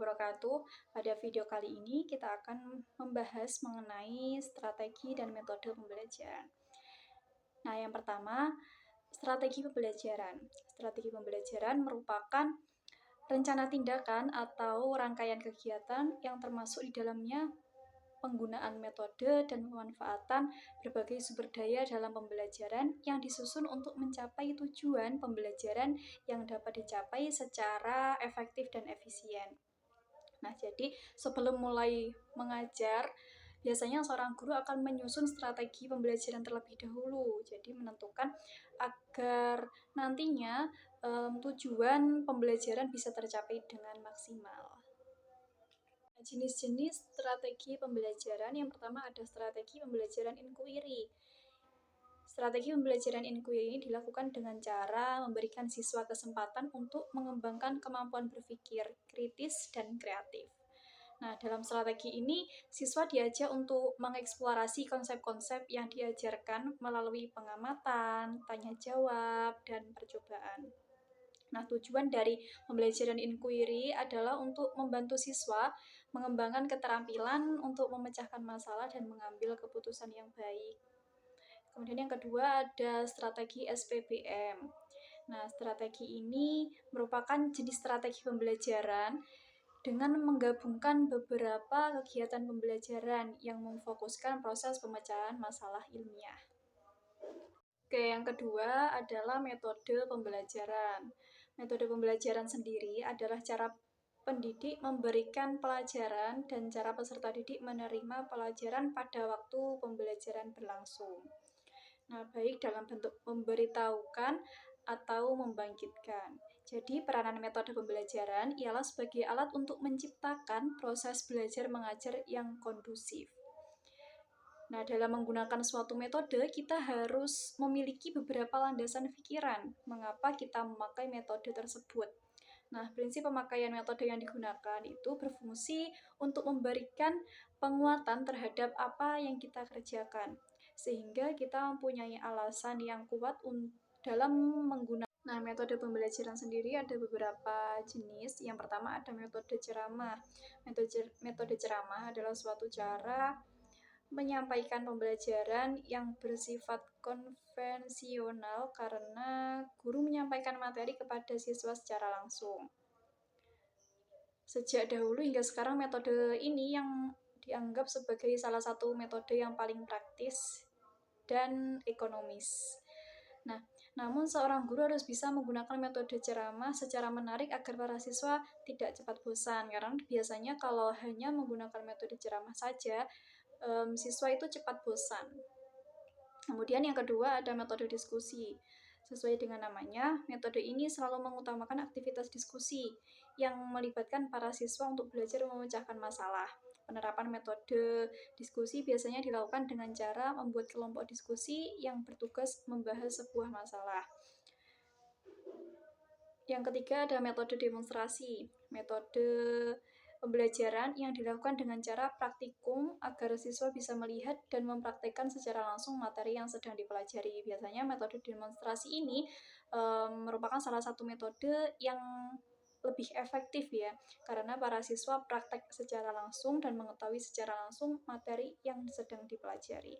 wabarakatuh. Pada video kali ini kita akan membahas mengenai strategi dan metode pembelajaran. Nah, yang pertama, strategi pembelajaran. Strategi pembelajaran merupakan rencana tindakan atau rangkaian kegiatan yang termasuk di dalamnya penggunaan metode dan pemanfaatan berbagai sumber daya dalam pembelajaran yang disusun untuk mencapai tujuan pembelajaran yang dapat dicapai secara efektif dan efisien. Nah, jadi sebelum mulai mengajar, biasanya seorang guru akan menyusun strategi pembelajaran terlebih dahulu. Jadi menentukan agar nantinya tujuan pembelajaran bisa tercapai dengan maksimal. Jenis-jenis strategi pembelajaran, yang pertama ada strategi pembelajaran inquiry. Strategi pembelajaran inquiry ini dilakukan dengan cara memberikan siswa kesempatan untuk mengembangkan kemampuan berpikir kritis dan kreatif. Nah, dalam strategi ini, siswa diajak untuk mengeksplorasi konsep-konsep yang diajarkan melalui pengamatan, tanya jawab, dan percobaan. Nah, tujuan dari pembelajaran inquiry adalah untuk membantu siswa mengembangkan keterampilan untuk memecahkan masalah dan mengambil keputusan yang baik. Kemudian yang kedua ada strategi SPBM. Nah, strategi ini merupakan jenis strategi pembelajaran dengan menggabungkan beberapa kegiatan pembelajaran yang memfokuskan proses pemecahan masalah ilmiah. Oke, yang kedua adalah metode pembelajaran. Metode pembelajaran sendiri adalah cara pendidik memberikan pelajaran dan cara peserta didik menerima pelajaran pada waktu pembelajaran berlangsung. Nah, baik dalam bentuk memberitahukan atau membangkitkan. Jadi, peranan metode pembelajaran ialah sebagai alat untuk menciptakan proses belajar mengajar yang kondusif. Nah, dalam menggunakan suatu metode, kita harus memiliki beberapa landasan pikiran mengapa kita memakai metode tersebut. Nah, prinsip pemakaian metode yang digunakan itu berfungsi untuk memberikan penguatan terhadap apa yang kita kerjakan, sehingga kita mempunyai alasan yang kuat dalam menggunakan. Nah, metode pembelajaran sendiri ada beberapa jenis. Yang pertama ada metode ceramah. Metode ceramah adalah suatu cara menyampaikan pembelajaran yang bersifat konvensional karena guru menyampaikan materi kepada siswa secara langsung. Sejak dahulu hingga sekarang metode ini yang dianggap sebagai salah satu metode yang paling praktis dan ekonomis. Nah, namun seorang guru harus bisa menggunakan metode ceramah secara menarik agar para siswa tidak cepat bosan, karena biasanya kalau hanya menggunakan metode ceramah saja, siswa itu cepat bosan. Kemudian yang kedua ada metode diskusi. Sesuai dengan namanya, metode ini selalu mengutamakan aktivitas diskusi yang melibatkan para siswa untuk belajar memecahkan masalah. Penerapan metode diskusi biasanya dilakukan dengan cara membuat kelompok diskusi yang bertugas membahas sebuah masalah. Yang ketiga ada metode demonstrasi. Metode pembelajaran yang dilakukan dengan cara praktikum agar siswa bisa melihat dan mempraktikkan secara langsung materi yang sedang dipelajari. Biasanya metode demonstrasi ini merupakan salah satu metode yang lebih efektif ya, karena para siswa praktek secara langsung dan mengetahui secara langsung materi yang sedang dipelajari.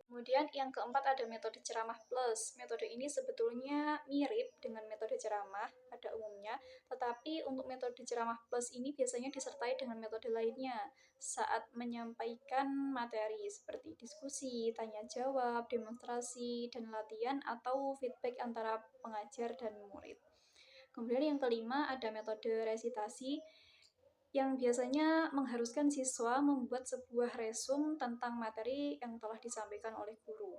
Kemudian yang keempat ada metode ceramah plus. Metode ini sebetulnya mirip dengan metode ceramah pada umumnya, tetapi untuk metode ceramah plus ini biasanya disertai dengan metode lainnya saat menyampaikan materi seperti diskusi, tanya jawab, demonstrasi, dan latihan atau feedback antara pengajar dan murid. Kemudian yang kelima ada metode resitasi, yang biasanya mengharuskan siswa membuat sebuah resume tentang materi yang telah disampaikan oleh guru.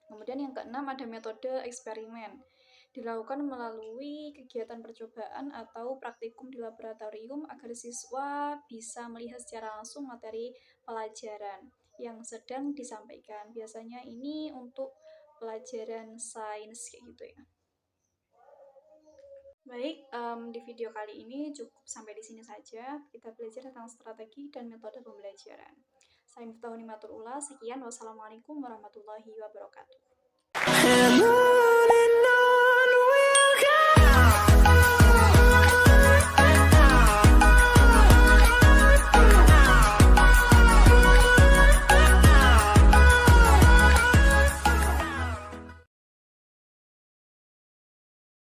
Kemudian yang keenam ada metode eksperimen. Dilakukan melalui kegiatan percobaan atau praktikum di laboratorium agar siswa bisa melihat secara langsung materi pelajaran yang sedang disampaikan. Biasanya ini untuk pelajaran sains kayak gitu ya. Baik, di video kali ini cukup sampai di sini saja. Kita belajar tentang strategi dan metode pembelajaran. Saya Miftahul Himatul Ula, sekian. Wassalamualaikum warahmatullahi wabarakatuh.